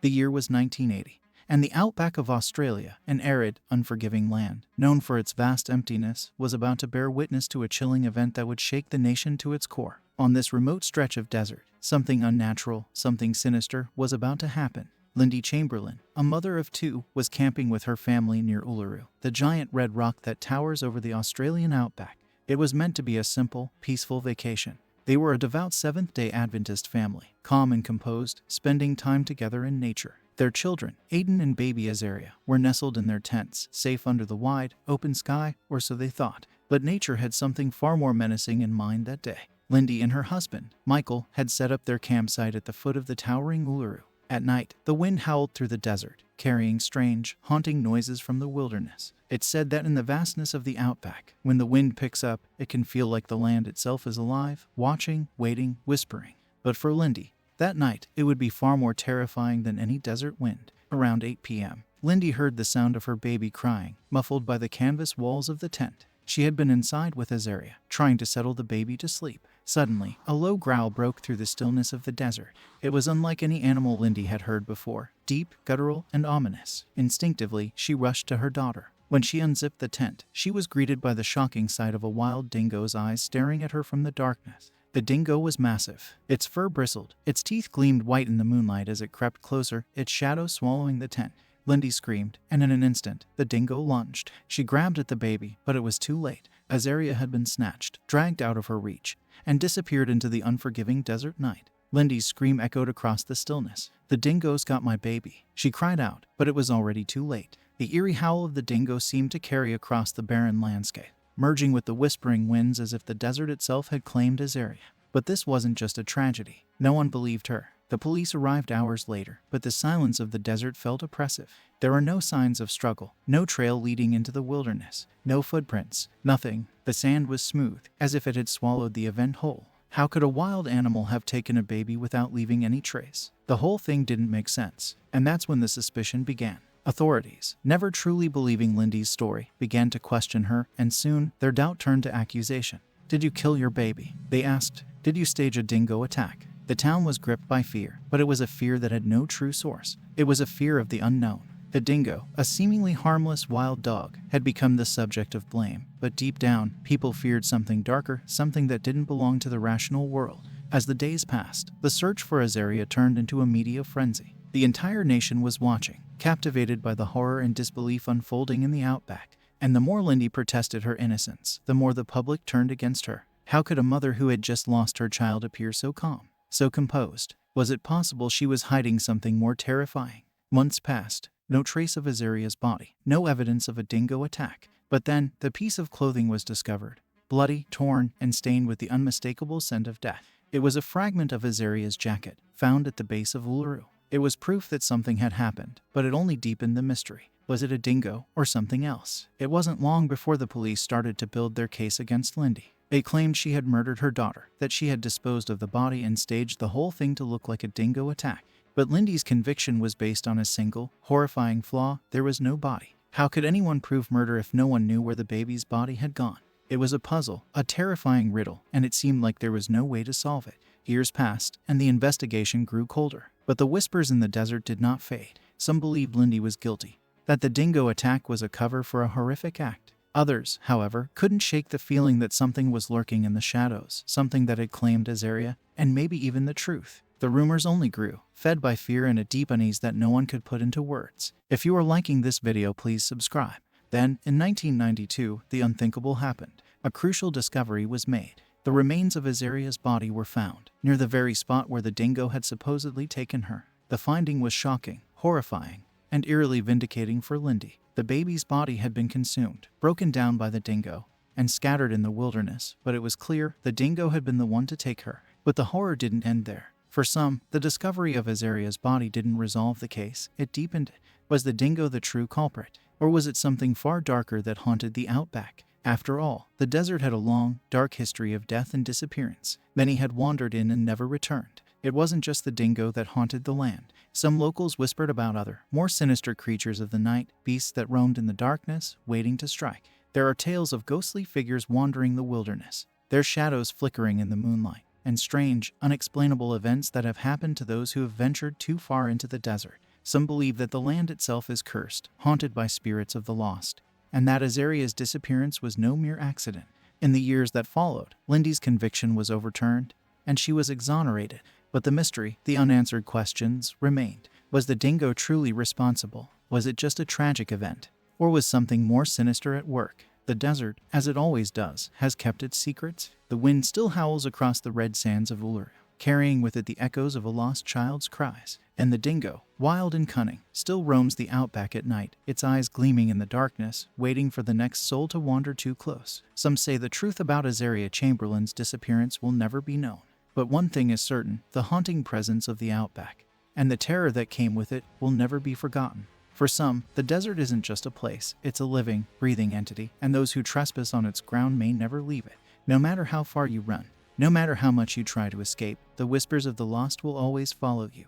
The year was 1980, and the outback of Australia, an arid, unforgiving land, known for its vast emptiness, was about to bear witness to a chilling event that would shake the nation to its core. On this remote stretch of desert, something unnatural, something sinister, was about to happen. Lindy Chamberlain, a mother of two, was camping with her family near Uluru, the giant red rock that towers over the Australian outback. It was meant to be a simple, peaceful vacation. They were a devout Seventh-day Adventist family, calm and composed, spending time together in nature. Their children, Aiden and baby Azaria, were nestled in their tents, safe under the wide, open sky, or so they thought. But nature had something far more menacing in mind that day. Lindy and her husband, Michael, had set up their campsite at the foot of the towering Uluru. At night, the wind howled through the desert, carrying strange, haunting noises from the wilderness. It's said that in the vastness of the outback, when the wind picks up, it can feel like the land itself is alive, watching, waiting, whispering. But for Lindy, that night, it would be far more terrifying than any desert wind. Around 8 p.m., Lindy heard the sound of her baby crying, muffled by the canvas walls of the tent. She had been inside with Azaria, trying to settle the baby to sleep. Suddenly, a low growl broke through the stillness of the desert. It was unlike any animal Lindy had heard before, deep, guttural, and ominous. Instinctively, she rushed to her daughter. When she unzipped the tent, she was greeted by the shocking sight of a wild dingo's eyes staring at her from the darkness. The dingo was massive. Its fur bristled. Its teeth gleamed white in the moonlight as it crept closer, its shadow swallowing the tent. Lindy screamed, and in an instant, the dingo lunged. She grabbed at the baby, but it was too late. Azaria had been snatched, dragged out of her reach, and disappeared into the unforgiving desert night. Lindy's scream echoed across the stillness. "The dingo's got my baby," she cried out, but it was already too late. The eerie howl of the dingo seemed to carry across the barren landscape, merging with the whispering winds as if the desert itself had claimed Azaria. But this wasn't just a tragedy. No one believed her. The police arrived hours later, but the silence of the desert felt oppressive. There were no signs of struggle, no trail leading into the wilderness, no footprints, nothing. The sand was smooth, as if it had swallowed the event whole. How could a wild animal have taken a baby without leaving any trace? The whole thing didn't make sense, and that's when the suspicion began. Authorities, never truly believing Lindy's story, began to question her, and soon, their doubt turned to accusation. "Did you kill your baby?" they asked. "Did you stage a dingo attack?" The town was gripped by fear, but it was a fear that had no true source. It was a fear of the unknown. The dingo, a seemingly harmless wild dog, had become the subject of blame, but deep down, people feared something darker, something that didn't belong to the rational world. As the days passed, the search for Azaria turned into a media frenzy. The entire nation was watching, captivated by the horror and disbelief unfolding in the outback. And the more Lindy protested her innocence, the more the public turned against her. How could a mother who had just lost her child appear so calm, so composed? Was it possible she was hiding something more terrifying? Months passed. No trace of Azaria's body, no evidence of a dingo attack. But then, the piece of clothing was discovered, bloody, torn, and stained with the unmistakable scent of death. It was a fragment of Azaria's jacket, found at the base of Uluru. It was proof that something had happened, but it only deepened the mystery. Was it a dingo, or something else? It wasn't long before the police started to build their case against Lindy. They claimed she had murdered her daughter, that she had disposed of the body and staged the whole thing to look like a dingo attack. But Lindy's conviction was based on a single, horrifying flaw: there was no body. How could anyone prove murder if no one knew where the baby's body had gone? It was a puzzle, a terrifying riddle, and it seemed like there was no way to solve it. Years passed, and the investigation grew colder. But the whispers in the desert did not fade. Some believed Lindy was guilty, that the dingo attack was a cover for a horrific act. Others, however, couldn't shake the feeling that something was lurking in the shadows, something that had claimed Azaria, and maybe even the truth. The rumors only grew, fed by fear and a deep unease that no one could put into words. If you are liking this video, please subscribe. Then, in 1992, the unthinkable happened. A crucial discovery was made. The remains of Azaria's body were found, near the very spot where the dingo had supposedly taken her. The finding was shocking, horrifying, and eerily vindicating for Lindy. The baby's body had been consumed, broken down by the dingo, and scattered in the wilderness, but it was clear the dingo had been the one to take her. But the horror didn't end there. For some, the discovery of Azaria's body didn't resolve the case, it deepened it. Was the dingo the true culprit? Or was it something far darker that haunted the outback? After all, the desert had a long, dark history of death and disappearance. Many had wandered in and never returned. It wasn't just the dingo that haunted the land. Some locals whispered about other, more sinister creatures of the night, beasts that roamed in the darkness, waiting to strike. There are tales of ghostly figures wandering the wilderness, their shadows flickering in the moonlight, and strange, unexplainable events that have happened to those who have ventured too far into the desert. Some believe that the land itself is cursed, haunted by spirits of the lost, and that Azaria's disappearance was no mere accident. In the years that followed, Lindy's conviction was overturned, and she was exonerated. But the mystery, the unanswered questions, remained. Was the dingo truly responsible? Was it just a tragic event? Or was something more sinister at work? The desert, as it always does, has kept its secrets. The wind still howls across the red sands of Uluru, carrying with it the echoes of a lost child's cries. And the dingo, wild and cunning, still roams the outback at night, its eyes gleaming in the darkness, waiting for the next soul to wander too close. Some say the truth about Azaria Chamberlain's disappearance will never be known. But one thing is certain, the haunting presence of the outback, and the terror that came with it, will never be forgotten. For some, the desert isn't just a place, it's a living, breathing entity, and those who trespass on its ground may never leave it. No matter how far you run, no matter how much you try to escape, the whispers of the lost will always follow you.